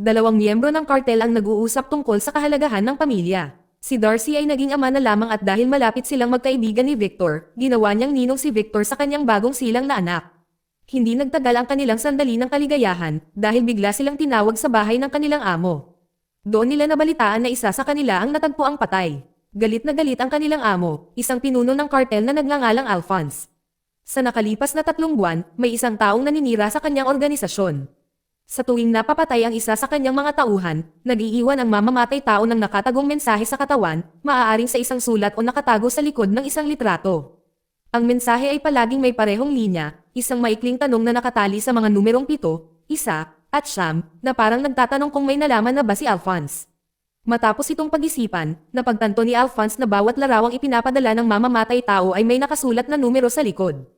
Dalawang miyembro ng kartel ang nag-uusap tungkol sa kahalagahan ng pamilya. Si Darcy ay naging ama na lamang at dahil malapit silang magkaibigan ni Victor, ginawa niyang ninong si Victor sa kanyang bagong silang na anak. Hindi nagtagal ang kanilang sandali ng kaligayahan dahil bigla silang tinawag sa bahay ng kanilang amo. Doon nila nabalitaan na isa sa kanila ang natagpuang patay. Galit na galit ang kanilang amo, isang pinuno ng kartel na nagngangalang Alphonse. Sa nakalipas na 3 buwan, may isang taong naninira sa kanyang organisasyon. Sa tuwing napapatay ang isa sa kanyang mga tauhan, nag-iiwan ang mamamatay tao ng nakatagong mensahe sa katawan, maaaring sa isang sulat o nakatago sa likod ng isang litrato. Ang mensahe ay palaging may parehong linya, isang maikling tanong na nakatali sa mga numerong 7, 1, at 9, na parang nagtatanong kung may nalaman na ba si Alphonse. Matapos itong pag-isipan, napagtanto ni Alphonse na bawat larawang ipinapadala ng mamamatay tao ay may nakasulat na numero sa likod.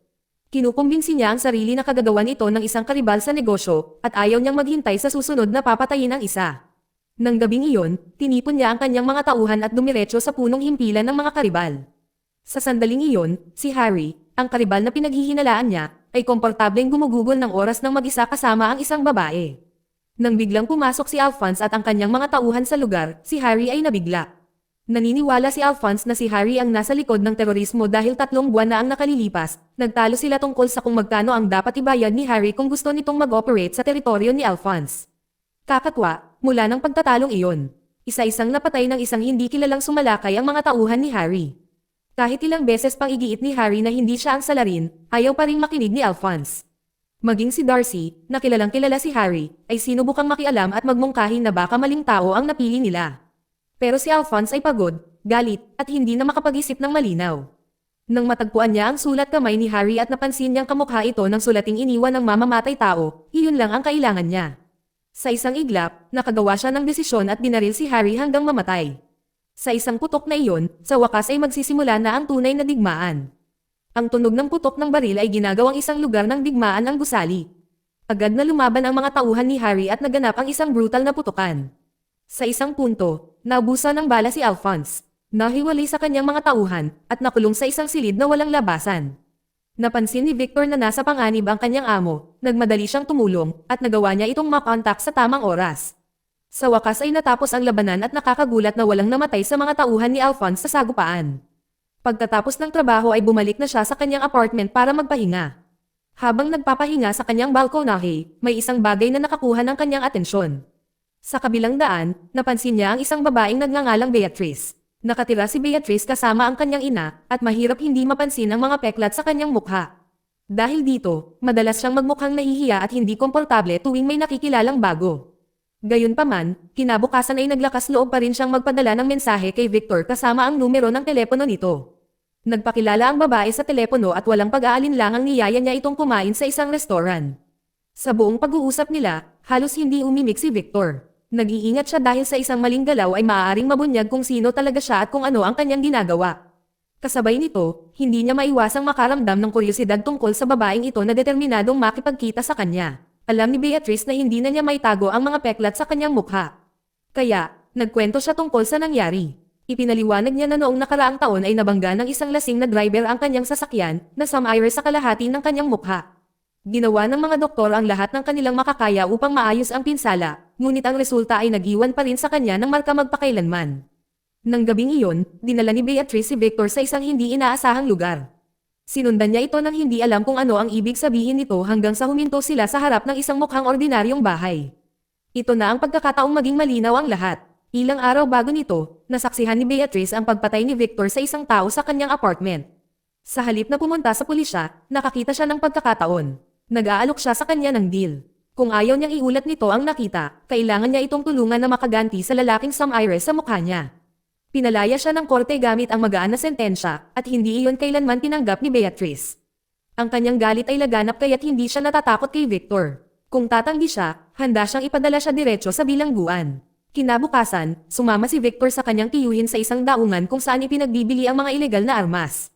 Kinukumbinsi niya ang sarili na kagagawan ito ng isang karibal sa negosyo, at ayaw niyang maghintay sa susunod na papatayin ang isa. Nang gabing iyon, tinipon niya ang kanyang mga tauhan at dumiretso sa punong himpilan ng mga karibal. Sa sandaling iyon, si Harry, ang karibal na pinaghihinalaan niya, ay komportableng gumugugol ng oras ng mag-isa kasama ang isang babae. Nang biglang pumasok si Alphonse at ang kanyang mga tauhan sa lugar, si Harry ay nabigla. Naniniwala si Alphonse na si Harry ang nasa likod ng terorismo dahil 3 buwan na ang nakalilipas, nagtalo sila tungkol sa kung magkano ang dapat ibayad ni Harry kung gusto nitong mag-operate sa teritoryo ni Alphonse. Kakatwa, mula ng pagtatalong iyon, isa-isang napatay ng isang hindi kilalang sumalakay ang mga tauhan ni Harry. Kahit ilang beses pang igiit ni Harry na hindi siya ang salarin, ayaw pa ring makinig ni Alphonse. Maging si Darcy, na kilalang kilala si Harry, ay sinubukang makialam at magmungkahi na baka maling tao ang napili nila. Pero si Alphonse ay pagod, galit, at hindi na makapag-isip ng malinaw. Nang matagpuan niya ang sulat kamay ni Harry at napansin niyang kamukha ito ng sulating iniwan ng mamamatay tao, iyon lang ang kailangan niya. Sa isang iglap, nakagawa siya ng desisyon at binaril si Harry hanggang mamatay. Sa isang putok na iyon, sa wakas ay magsisimula na ang tunay na digmaan. Ang tunog ng putok ng baril ay ginagawang isang lugar ng digmaan ang gusali. Agad na lumaban ang mga tauhan ni Harry at naganap ang isang brutal na putukan. Sa isang punto, naubusan ng bala si Alphonse. Nahiwalay sa kanyang mga tauhan, at nakulong sa isang silid na walang labasan. Napansin ni Victor na nasa panganib ang kanyang amo, nagmadali siyang tumulong, at nagawa niya itong makontak sa tamang oras. Sa wakas ay natapos ang labanan at nakakagulat na walang namatay sa mga tauhan ni Alphonse sa sagupaan. Pagkatapos ng trabaho ay bumalik na siya sa kanyang apartment para magpahinga. Habang nagpapahinga sa kanyang balkonahe, may isang bagay na nakakuha ng kanyang atensyon. Sa kabilang daan, napansin niya ang isang babaeng nagngangalang Beatrice. Nakatira si Beatrice kasama ang kanyang ina, at mahirap hindi mapansin ang mga peklat sa kanyang mukha. Dahil dito, madalas siyang magmukhang nahihiya at hindi komportable tuwing may nakikilalang bago. Gayunpaman, kinabukasan ay naglakas loob pa rin siyang magpadala ng mensahe kay Victor kasama ang numero ng telepono nito. Nagpakilala ang babae sa telepono at walang pag-aalinlangang niyaya niya itong kumain sa isang restoran. Sa buong pag-uusap nila, halos hindi umimik si Victor. Nag-iingat siya dahil sa isang maling galaw ay maaaring mabunyag kung sino talaga siya at kung ano ang kanyang ginagawa. Kasabay nito, hindi niya maiwasang makaramdam ng kuryosidad tungkol sa babaeng ito na determinadong makipagkita sa kanya. Alam ni Beatrice na hindi na niya maitago ang mga peklat sa kanyang mukha. Kaya, nagkwento siya tungkol sa nangyari. Ipinaliwanag niya na noong nakaraang taon ay nabangga ng isang lasing na driver ang kanyang sasakyan na sumire sa kalahati ng kanyang mukha. Ginawa ng mga doktor ang lahat ng kanilang makakaya upang maayos ang pinsala, ngunit ang resulta ay nag-iwan pa rin sa kanya ng marka magpakailanman. Nang gabing iyon, dinala ni Beatrice si Victor sa isang hindi inaasahang lugar. Sinundan niya ito nang hindi alam kung ano ang ibig sabihin nito hanggang sa huminto sila sa harap ng isang mukhang ordinaryong bahay. Ito na ang pagkakataong maging malinaw ang lahat. Ilang araw bago nito, nasaksihan ni Beatrice ang pagpatay ni Victor sa isang tao sa kanyang apartment. Sa halip na pumunta sa pulisya, nakakita siya ng pagkakataon. Nag-aalok siya sa kanya ng deal. Kung ayaw niyang iulat nito ang nakita, kailangan niya itong tulungan na makaganti sa lalaking sumire sa mukha niya. Pinalaya siya ng korte gamit ang magaan na sentensya, at hindi iyon kailanman tinanggap ni Beatrice. Ang kanyang galit ay laganap kaya't hindi siya natatakot kay Victor. Kung tatanggi siya, handa siyang ipadala siya diretso sa bilangguan. Kinabukasan, sumama si Victor sa kanyang tiyuhin sa isang daungan kung saan ipinagbibili ang mga ilegal na armas.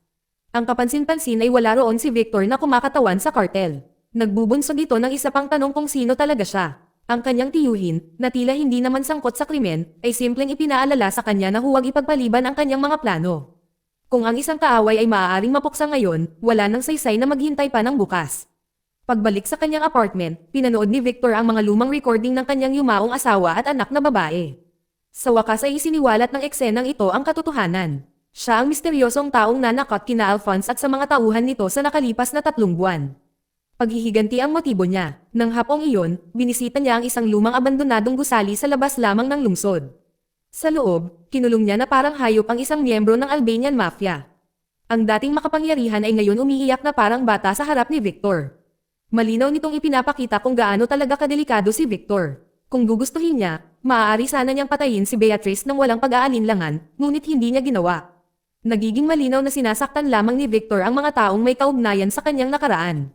Ang kapansin-pansin ay wala roon si Victor na kumakatawan sa kartel. Nagbubunsod ito ng isa pang tanong kung sino talaga siya. Ang kanyang tiyuhin, na tila hindi naman sangkot sa krimen, ay simpleng ipinaalala sa kanya na huwag ipagpaliban ang kanyang mga plano. Kung ang isang kaaway ay maaaring mapuksa ngayon, wala nang saysay na maghintay pa ng bukas. Pagbalik sa kanyang apartment, pinanood ni Victor ang mga lumang recording ng kanyang yumaong asawa at anak na babae. Sa wakas ay isiniwalat ng eksenang ito ang katotohanan. Siya ang misteryosong taong nanakot kina Alphonse at sa mga tauhan nito sa nakalipas na 3 buwan. Paghihiganti ang motibo niya. Nang hapong iyon, binisita niya ang isang lumang abandonadong gusali sa labas lamang ng lungsod. Sa loob, kinulong niya na parang hayop ang isang miyembro ng Albanian Mafia. Ang dating makapangyarihan ay ngayon umiiyak na parang bata sa harap ni Victor. Malinaw nitong ipinapakita kung gaano talaga kadelikado si Victor. Kung gugustuhin niya, maaari sana niyang patayin si Beatrice nang walang pag-aalinlangan, ngunit hindi niya ginawa. Nagiging malinaw na sinasaktan lamang ni Victor ang mga taong may kaugnayan sa kanyang nakaraan.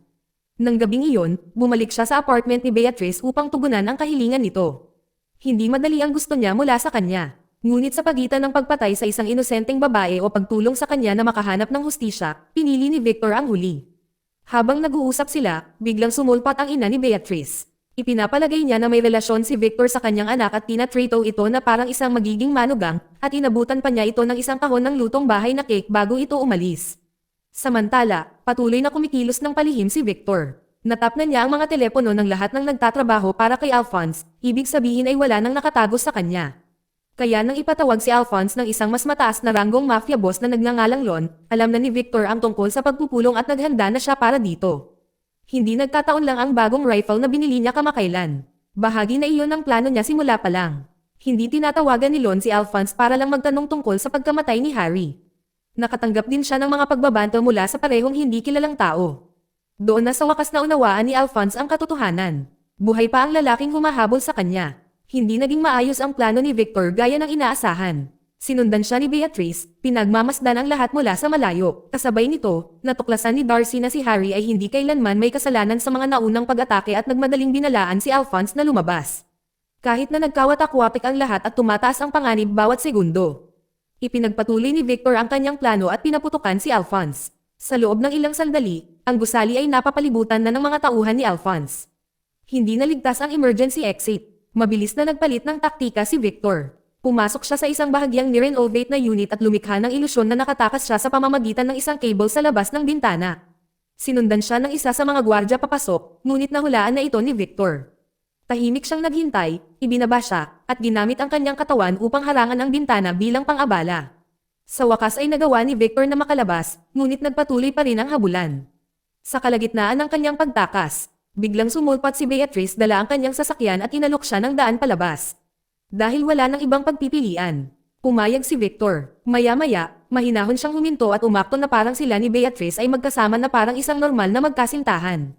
Nang gabing iyon, bumalik siya sa apartment ni Beatrice upang tugunan ang kahilingan nito. Hindi madali ang gusto niya mula sa kanya. Ngunit sa pagitan ng pagpatay sa isang inosenteng babae o pagtulong sa kanya na makahanap ng hustisya, pinili ni Victor ang huli. Habang nag-uusap sila, biglang sumulpat ang ina ni Beatrice. Ipinapalagay niya na may relasyon si Victor sa kanyang anak at tinatrito ito na parang isang magiging manugang, at inabutan pa niya ito ng isang kahon ng lutong bahay na cake bago ito umalis. Samantala, patuloy na kumikilos ng palihim si Victor. Natap na niya ang mga telepono ng lahat ng nagtatrabaho para kay Alphonse, ibig sabihin ay wala nang nakatago sa kanya. Kaya nang ipatawag si Alphonse ng isang mas mataas na ranggong mafia boss na nagngangalang Lon, alam na ni Victor ang tungkol sa pagpupulong at naghanda na siya para dito. Hindi nagkataon lang ang bagong rifle na binili niya kamakailan. Bahagi na iyon ng plano niya simula pa lang. Hindi tinatawagan ni Lon si Alphonse para lang magtanong tungkol sa pagkamatay ni Harry. Nakatanggap din siya ng mga pagbabanto mula sa parehong hindi kilalang tao. Doon na sa wakas na unawaan ni Alphonse ang katotohanan. Buhay pa ang lalaking humahabol sa kanya. Hindi naging maayos ang plano ni Victor gaya ng inaasahan. Sinundan siya ni Beatrice, pinagmamasdan ang lahat mula sa malayo. Kasabay nito, natuklasan ni Darcy na si Harry ay hindi kailanman may kasalanan sa mga naunang pag-atake at nagmadaling binalaan si Alphonse na lumabas. Kahit na nagkawatak-watik ang lahat at tumataas ang panganib bawat segundo. Ipinagpatuloy ni Victor ang kanyang plano at pinaputukan si Alphonse. Sa loob ng ilang sandali, ang gusali ay napapalibutan na ng mga tauhan ni Alphonse. Hindi naligtas ang emergency exit. Mabilis na nagpalit ng taktika si Victor. Pumasok siya sa isang bahagyang nirenovate na unit at lumikha ng ilusyon na nakatakas siya sa pamamagitan ng isang cable sa labas ng bintana. Sinundan siya ng isa sa mga gwardya papasok, ngunit nahulaan na ito ni Victor. Tahimik siyang naghintay, ibinaba siya, at ginamit ang kanyang katawan upang harangan ang bintana bilang pang-abala. Sa wakas ay nagawa ni Victor na makalabas, ngunit nagpatuloy pa rin ang habulan. Sa kalagitnaan ng kanyang pagtakas, biglang sumulpat si Beatrice dala ang kanyang sasakyan at inalok siya ng daan palabas. Dahil wala nang ibang pagpipilian, pumayag si Victor. Maya-maya, mahinahon siyang huminto at umakto na parang sila ni Beatrice ay magkasama na parang isang normal na magkasintahan.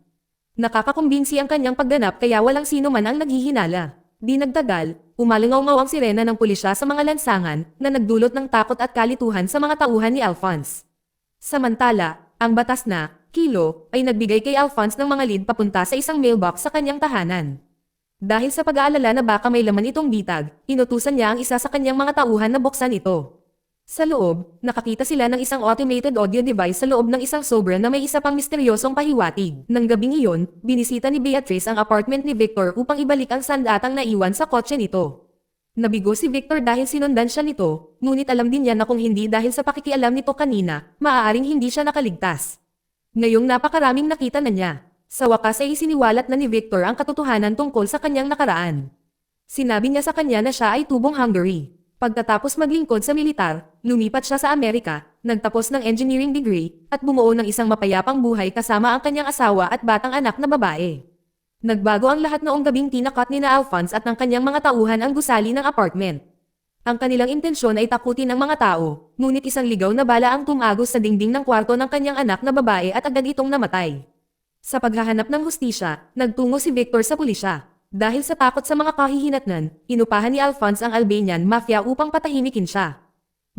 Nakakakumbinsi ang kanyang pagganap kaya walang sino man ang naghihinala. Di nagtagal, umalingaw-ngaw ang sirena ng pulisya sa mga lansangan na nagdulot ng takot at kalituhan sa mga tauhan ni Alphonse. Samantala, ang batas na Kilo ay nagbigay kay Alphonse ng mga lead papunta sa isang mailbox sa kanyang tahanan. Dahil sa pag-aalala na baka may laman itong bitag, inutusan niya ang isa sa kanyang mga tauhan na buksan ito. Sa loob, nakakita sila ng isang automated audio device sa loob ng isang sobra na may isa pang misteryosong pahiwatig. Nang gabing iyon, binisita ni Beatrice ang apartment ni Victor upang ibalik ang sandatang naiwan sa kotse nito. Nabigo si Victor dahil sinundan siya nito, ngunit alam din niya na kung hindi dahil sa pakikialam nito kanina, maaaring hindi siya nakaligtas. Ngayong napakaraming nakita na niya, sa wakas ay isiniwalat na ni Victor ang katotohanan tungkol sa kanyang nakaraan. Sinabi niya sa kanya na siya ay tubong Hungary. Pagkatapos maglingkod sa militar, lumipat siya sa Amerika, nagtapos ng engineering degree, at bumuo ng isang mapayapang buhay kasama ang kanyang asawa at batang anak na babae. Nagbago ang lahat noong gabing tinakot ni na Alphonse at ng kanyang mga tauhan ang gusali ng apartment. Ang kanilang intensyon ay takutin ang mga tao, ngunit isang ligaw na bala ang tumagos sa dingding ng kwarto ng kanyang anak na babae at agad itong namatay. Sa paghahanap ng hustisya, nagtungo si Victor sa pulisya. Dahil sa takot sa mga kahihinatnan, inupahan ni Alphonse ang Albanian Mafia upang patahimikin siya.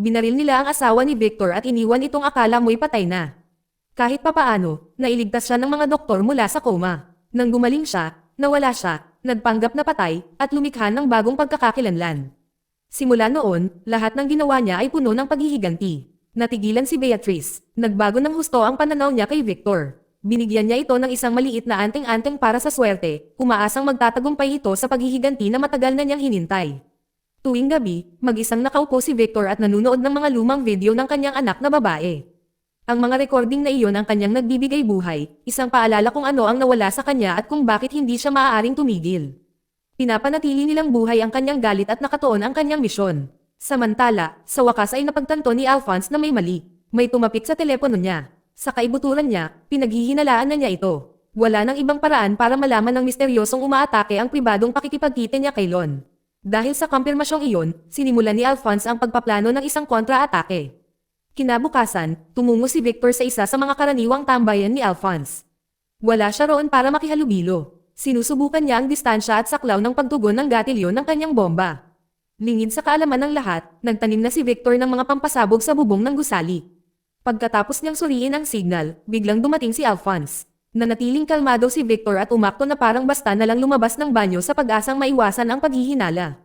Binaril nila ang asawa ni Victor at iniwan itong akala mo'y patay na. Kahit papaano, nailigtas siya ng mga doktor mula sa coma. Nang gumaling siya, nawala siya, nagpanggap na patay, at lumikha ng bagong pagkakakilanlan. Simula noon, lahat ng ginawa niya ay puno ng paghihiganti. Natigilan si Beatrice. Nagbago ng husto ang pananaw niya kay Victor. Binigyan niya ito ng isang maliit na anting-anting para sa swerte, umaasang magtatagumpay ito sa paghihiganti na matagal na niyang hinintay. Tuwing gabi, mag-isang nakaupo si Victor at nanunood ng mga lumang video ng kanyang anak na babae. Ang mga recording na iyon ang kanyang nagbibigay buhay, isang paalala kung ano ang nawala sa kanya at kung bakit hindi siya maaaring tumigil. Pinapanatili nilang buhay ang kanyang galit at nakatuon ang kanyang misyon. Samantala, sa wakas ay napagtanto ni Alphonse na may mali. May tumapik sa telepono niya. Sa kaibuturan niya, pinaghihinalaan na niya ito. Wala nang ibang paraan para malaman ng misteryosong umaatake ang pribadong pakikipagkita niya kay Lon. Dahil sa kumpirmasyong iyon, sinimulan ni Alphonse ang pagpaplano ng isang kontra-atake. Kinabukasan, tumungo si Victor sa isa sa mga karaniwang tambayan ni Alphonse. Wala siya roon para makihalubilo. Sinusubukan niya ang distansya at saklaw ng pagtugon ng gatilyo ng kanyang bomba. Lingid sa kaalaman ng lahat, nagtanim na si Victor ng mga pampasabog sa bubong ng gusali. Pagkatapos niyang suriin ang signal, biglang dumating si Alphonse. Nanatiling kalmado si Victor at umakto na parang basta na lang lumabas ng banyo sa pag-asang maiwasan ang paghihinala.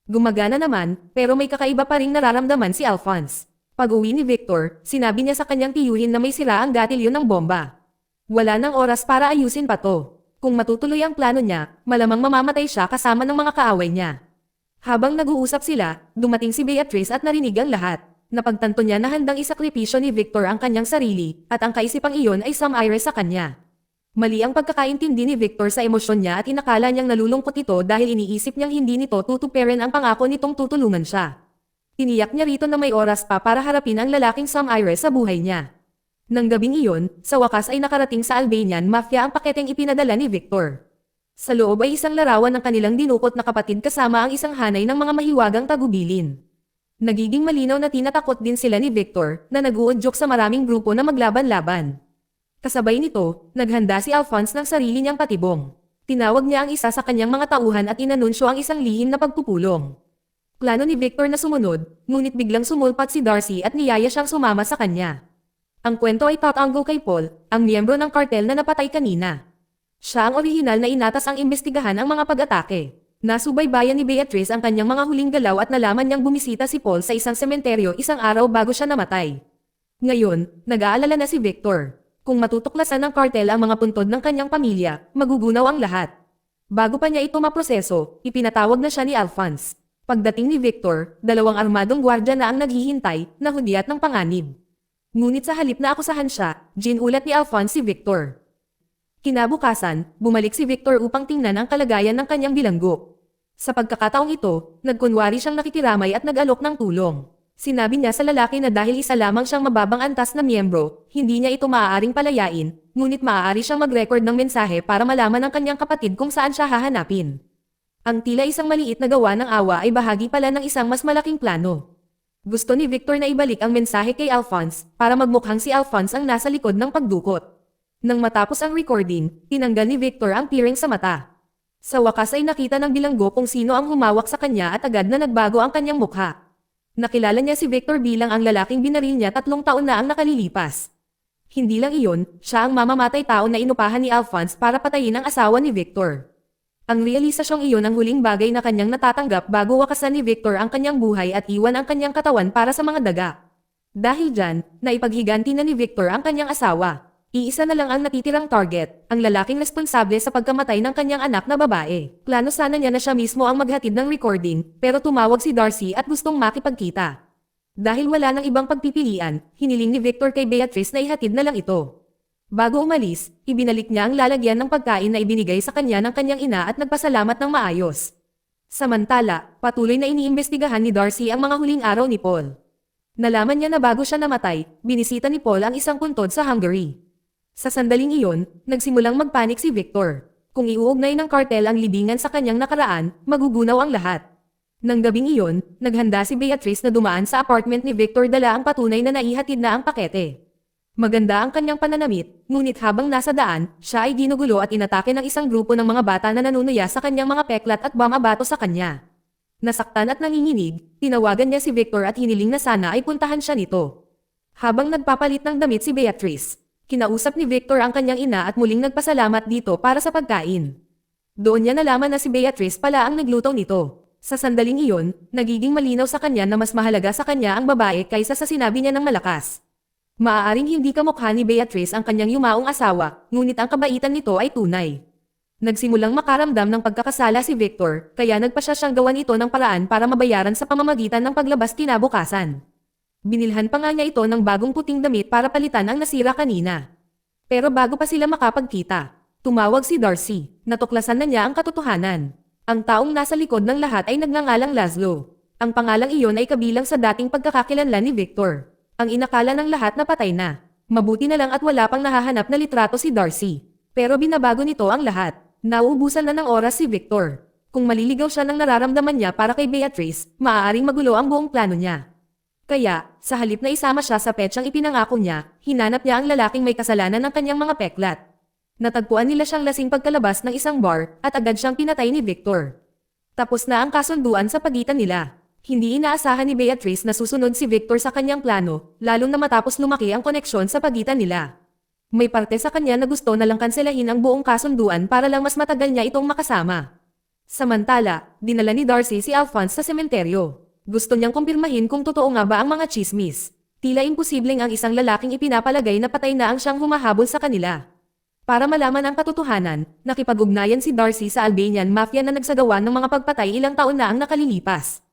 Gumagana naman, pero may kakaiba pa ring nararamdaman si Alphonse. Pag-uwi ni Victor, sinabi niya sa kanyang tiyuhin na may sira ang gatilyo ng bomba. Wala nang oras para ayusin pa to. Kung matutuloy ang plano niya, malamang mamamatay siya kasama ng mga kaaway niya. Habang nag-uusap sila, dumating si Beatrice at narinig ang lahat. Napagtanto niya na handang isakripisyo ni Victor ang kanyang sarili, at ang kaisipang iyon ay sumire sa kanya. Mali ang pagkakaintindi ni Victor sa emosyon niya at inakala niyang nalulungkot ito dahil iniisip niyang hindi nito tutuperin ang pangako nitong tutulungan siya. Tiniyak niya rito na may oras pa para harapin ang lalaking sumire sa buhay niya. Nang gabing iyon, sa wakas ay nakarating sa Albanian Mafia ang paketeng ipinadala ni Victor. Sa loob ay isang larawan ng kanilang dinukot na kapatid kasama ang isang hanay ng mga mahiwagang tagubilin. Nagiging malinaw na tinatakot din sila ni Victor na nag-uudyok sa maraming grupo na maglaban-laban. Kasabay nito, naghanda si Alphonse ng sarili niyang patibong. Tinawag niya ang isa sa kanyang mga tauhan at inanunsyo ang isang lihim na pagpupulong. Plano ni Victor na sumunod, ngunit biglang sumulpat si Darcy at niyaya siyang sumama sa kanya. Ang kwento ay tatanggo kay Paul, ang miyembro ng kartel na napatay kanina. Siya ang orihinal na inatas ang imbestigahan ang mga pag-atake. Nasubaybayan ni Beatrice ang kanyang mga huling galaw at nalaman niyang bumisita si Paul sa isang sementeryo isang araw bago siya namatay. Ngayon, nag-aalala na si Victor. Kung matutuklasan ng kartel ang mga puntod ng kanyang pamilya, magugunaw ang lahat. Bago pa niya ito maproseso, ipinatawag na siya ni Alphonse. Pagdating ni Victor, dalawang armadong gwardya na ang naghihintay, na hudyat ng panganib. Ngunit sa halip na akusahan siya, ginulat ni Alphonse si Victor. Kinabukasan, bumalik si Victor upang tingnan ang kalagayan ng kanyang bilanggo. Sa pagkakataong ito, nagkunwari siyang nakikiramay at nag-alok ng tulong. Sinabi niya sa lalaki na dahil isa lamang siyang mababang antas na miyembro, hindi niya ito maaaring palayain, ngunit maaari siyang mag-record ng mensahe para malaman ng kanyang kapatid kung saan siya hahanapin. Ang tila isang maliit na gawa ng awa ay bahagi pala ng isang mas malaking plano. Gusto ni Victor na ibalik ang mensahe kay Alphonse para magmukhang si Alphonse ang nasa likod ng pagdukot. Nang matapos ang recording, tinanggal ni Victor ang piring sa mata. Sa wakas ay nakita ng bilanggo kung sino ang humawak sa kanya at agad na nagbago ang kanyang mukha. Nakilala niya si Victor bilang ang lalaking binaril niya 3 taon na ang nakalilipas. Hindi lang iyon, siya ang mamamatay tao na inupahan ni Alphonse para patayin ang asawa ni Victor. Ang realisasyong iyon ang huling bagay na kanyang natatanggap bago wakasan ni Victor ang kanyang buhay at iwan ang kanyang katawan para sa mga daga. Dahil dyan, naipaghiganti na ni Victor ang kanyang asawa. Iisa na lang ang natitirang target, ang lalaking responsable sa pagkamatay ng kanyang anak na babae. Plano sana niya na siya mismo ang maghatid ng recording, pero tumawag si Darcy at gustong makipagkita. Dahil wala nang ibang pagpipilian, hiniling ni Victor kay Beatrice na ihatid na lang ito. Bago umalis, ibinalik niya ang lalagyan ng pagkain na ibinigay sa kanya ng kanyang ina at nagpasalamat ng maayos. Samantala, patuloy na iniimbestigahan ni Darcy ang mga huling araw ni Paul. Nalaman niya na bago siya namatay, binisita ni Paul ang isang puntod sa Hungary. Sa sandaling iyon, nagsimulang magpanik si Victor. Kung iuugnay ng kartel ang libingan sa kanyang nakaraan, magugunaw ang lahat. Nang gabing iyon, naghanda si Beatrice na dumaan sa apartment ni Victor dala ang patunay na naihatid na ang pakete. Maganda ang kanyang pananamit, ngunit habang nasa daan, siya ay ginugulo at inatake ng isang grupo ng mga bata na nanunuya sa kanyang mga peklat at bumabato sa kanya. Nasaktan at nanginginig, tinawagan niya si Victor at hiniling na sana ay puntahan siya nito. Habang nagpapalit ng damit si Beatrice, kinausap ni Victor ang kanyang ina at muling nagpasalamat dito para sa pagkain. Doon niya nalaman na si Beatrice pala ang nagluto nito. Sa sandaling iyon, nagiging malinaw sa kanya na mas mahalaga sa kanya ang babae kaysa sa sinabi niya ng malakas. Maaaring hindi kamukha ni Beatrice ang kanyang yumaong asawa, ngunit ang kabaitan nito ay tunay. Nagsimulang makaramdam ng pagkakasala si Victor, kaya nagpasya siyang gawan ito ng paraan para mabayaran sa pamamagitan ng paglabas kinabukasan. Binilhan pa nga niya ito ng bagong puting damit para palitan ang nasira kanina. Pero bago pa sila makapagkita, tumawag si Darcy. Natuklasan na niya ang katotohanan. Ang taong nasa likod ng lahat ay nagngangalang Laszlo. Ang pangalang iyon ay kabilang sa dating pagkakakilanlan ni Victor. Ang inakala ng lahat na patay na. Mabuti na lang at wala pang nahahanap na litrato si Darcy. Pero binabago nito ang lahat. Nauubusan na ng oras si Victor. Kung maliligaw siya ng nararamdaman niya para kay Beatrice, maaaring magulo ang buong plano niya. Kaya, sa halip na isama siya sa petsang ipinangako niya, hinanap niya ang lalaking may kasalanan ng kanyang mga peklat. Natagpuan nila siyang lasing pagkalabas ng isang bar, at agad siyang pinatay ni Victor. Tapos na ang kasunduan sa pagitan nila. Hindi inaasahan ni Beatrice na susunod si Victor sa kanyang plano, lalong na matapos lumaki ang koneksyon sa pagitan nila. May parte sa kanya na gusto na lang kanselahin ang buong kasunduan para lang mas matagal niya itong makasama. Samantala, dinala ni Darcy si Alphonse sa sementeryo. Gusto niyang kumpirmahin kung totoo nga ba ang mga chismis. Tila imposibleng ang isang lalaking ipinapalagay na patay na ang siyang humahabol sa kanila. Para malaman ang katotohanan, nakipag-ugnayan si Darcy sa Albanian Mafia na nagsagawa ng mga pagpatay ilang taon na ang nakalilipas.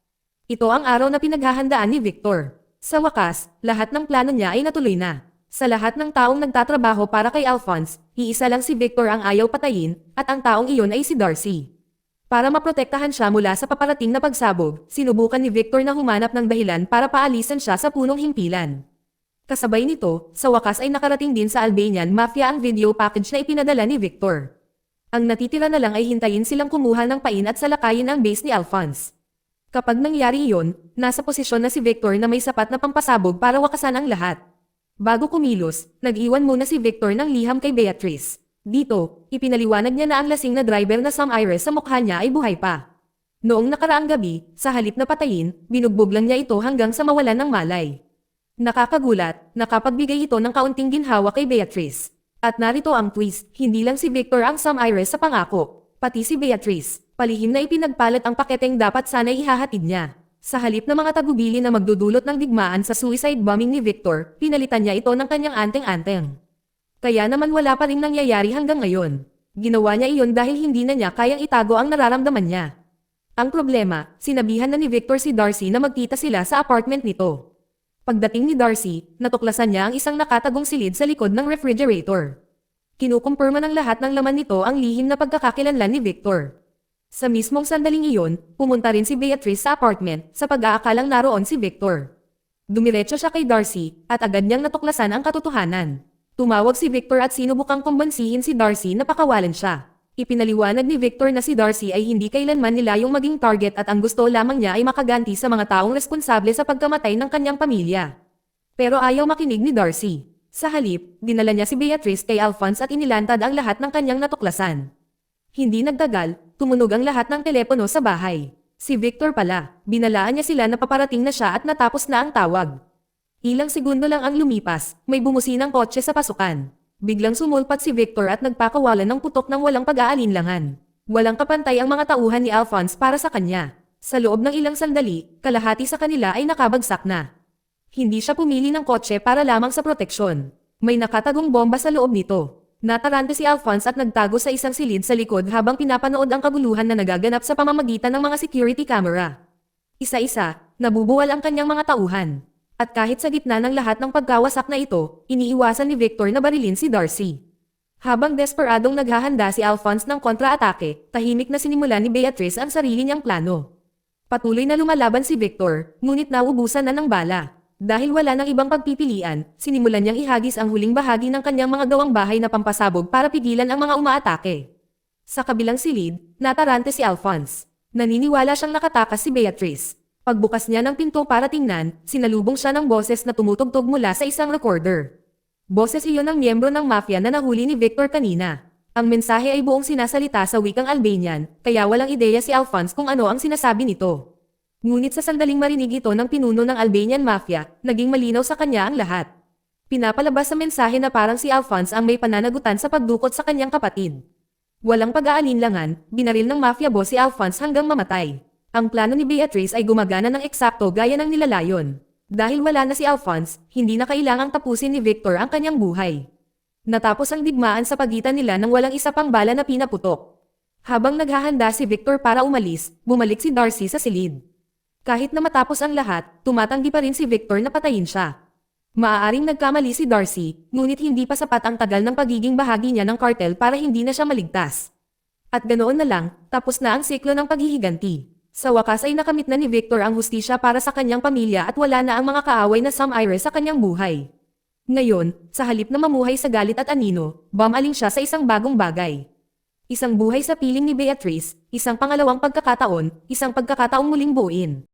Ito ang araw na pinaghahandaan ni Victor. Sa wakas, lahat ng plano niya ay natuloy na. Sa lahat ng taong nagtatrabaho para kay Alphonse, iisa lang si Victor ang ayaw patayin, at ang taong iyon ay si Darcy. Para maprotektahan siya mula sa paparating na pagsabog, sinubukan ni Victor na humanap ng dahilan para paalisan siya sa punong himpilan. Kasabay nito, sa wakas ay nakarating din sa Albanian Mafia ang video package na ipinadala ni Victor. Ang natitira na lang ay hintayin silang kumuha ng pain at salakayin ang base ni Alphonse. Kapag nangyari iyon, nasa posisyon na si Victor na may sapat na pampasabog para wakasan ang lahat. Bago kumilos, nag-iwan muna si Victor ng liham kay Beatrice. Dito, ipinaliwanag niya na ang lasing na driver na Sam Iris sa mukha niya ay buhay pa. Noong nakaraang gabi, sa halip na patayin, binugbog lang niya ito hanggang sa mawalan ng malay. Nakakagulat, nakapagbigay ito ng kaunting ginhawa kay Beatrice. At narito ang twist, hindi lang si Victor ang Sam Iris sa pangako, pati si Beatrice. Palihim na ipinagpalat ang paketeng dapat sana'y ihahatid niya. Sa halip na mga tagubili na magdudulot ng digmaan sa suicide bombing ni Victor, pinalitan niya ito ng kanyang anteng-anteng. Kaya naman wala pa rin nangyayari hanggang ngayon. Ginawa niya iyon dahil hindi na niya kayang itago ang nararamdaman niya. Ang problema, sinabihan na ni Victor si Darcy na magkita sila sa apartment nito. Pagdating ni Darcy, natuklasan niya ang isang nakatagong silid sa likod ng refrigerator. Kinukumpirma ng lahat ng laman nito ang lihim na pagkakakilanlan ni Victor. Sa mismong sandaling iyon, pumunta rin si Beatrice sa apartment sa pag-aakalang naroon si Victor. Dumiretso siya kay Darcy at agad niyang natuklasan ang katotohanan. Tumawag si Victor at sinubukang kumbansihin si Darcy na pakawalan siya. Ipinaliwanag ni Victor na si Darcy ay hindi kailanman nilayong maging target at ang gusto lamang niya ay makaganti sa mga taong responsable sa pagkamatay ng kanyang pamilya. Pero ayaw makinig ni Darcy. Sa halip, dinala niya si Beatrice kay Alphonse at inilantad ang lahat ng kanyang natuklasan. Hindi nagtagal, tumunog ang lahat ng telepono sa bahay. Si Victor pala, binalaan niya sila na paparating na siya at natapos na ang tawag. Ilang segundo lang ang lumipas, may bumusinang kotse sa pasukan. Biglang sumulpat si Victor at nagpakawalan ng putok ng walang pag-aalinlangan. Walang kapantay ang mga tauhan ni Alphonse para sa kanya. Sa loob ng ilang sandali, kalahati sa kanila ay nakabagsak na. Hindi siya pumili ng kotse para lamang sa proteksyon. May nakatagong bomba sa loob nito. Natarante si Alphonse at nagtago sa isang silid sa likod habang pinapanood ang kaguluhan na nagaganap sa pamamagitan ng mga security camera. Isa-isa, nabubuwal ang kanyang mga tauhan. At kahit sa gitna ng lahat ng pagkawasak na ito, iniiwasan ni Victor na barilin si Darcy. Habang desperadong naghahanda si Alphonse ng kontra-atake, tahimik na sinimula ni Beatrice ang sarili niyang plano. Patuloy na lumalaban si Victor, ngunit naubusan na ng bala. Dahil wala nang ibang pagpipilian, sinimulan niyang ihagis ang huling bahagi ng kanyang mga gawang bahay na pampasabog para pigilan ang mga umaatake. Sa kabilang silid, natarante si Alphonse. Naniniwala siyang nakatakas si Beatrice. Pagbukas niya ng pinto para tingnan, sinalubong siya ng boses na tumutugtog mula sa isang recorder. Boses iyon ng miyembro ng mafia na nahuli ni Victor kanina. Ang mensahe ay buong sinasalita sa wikang Albanian, kaya walang ideya si Alphonse kung ano ang sinasabi nito. Ngunit sa sandaling marinig ito ng pinuno ng Albanian mafia, naging malinaw sa kanya ang lahat. Pinapalabas sa mensahe na parang si Alphonse ang may pananagutan sa pagdukot sa kanyang kapatid. Walang pag-aalinlangan, binaril ng mafia boss si Alphonse hanggang mamatay. Ang plano ni Beatrice ay gumagana ng eksakto gaya ng nilalayon. Dahil wala na si Alphonse, hindi na kailangang tapusin ni Victor ang kanyang buhay. Natapos ang digmaan sa pagitan nila nang walang isa pang bala na pinaputok. Habang naghahanda si Victor para umalis, bumalik si Darcy sa silid. Kahit na matapos ang lahat, tumatanggi pa rin si Victor na patayin siya. Maaaring nagkamali si Darcy, ngunit hindi pa sapat ang tagal ng pagiging bahagi niya ng cartel para hindi na siya maligtas. At ganoon na lang, tapos na ang siklo ng paghihiganti. Sa wakas ay nakamit na ni Victor ang hustisya para sa kanyang pamilya at wala na ang mga kaaway na Sam Iris sa kanyang buhay. Ngayon, sa halip na mamuhay sa galit at anino, bumaling siya sa isang bagong bagay. Isang buhay sa piling ni Beatrice, isang pangalawang pagkakataon, isang pagkakataong muling buuin.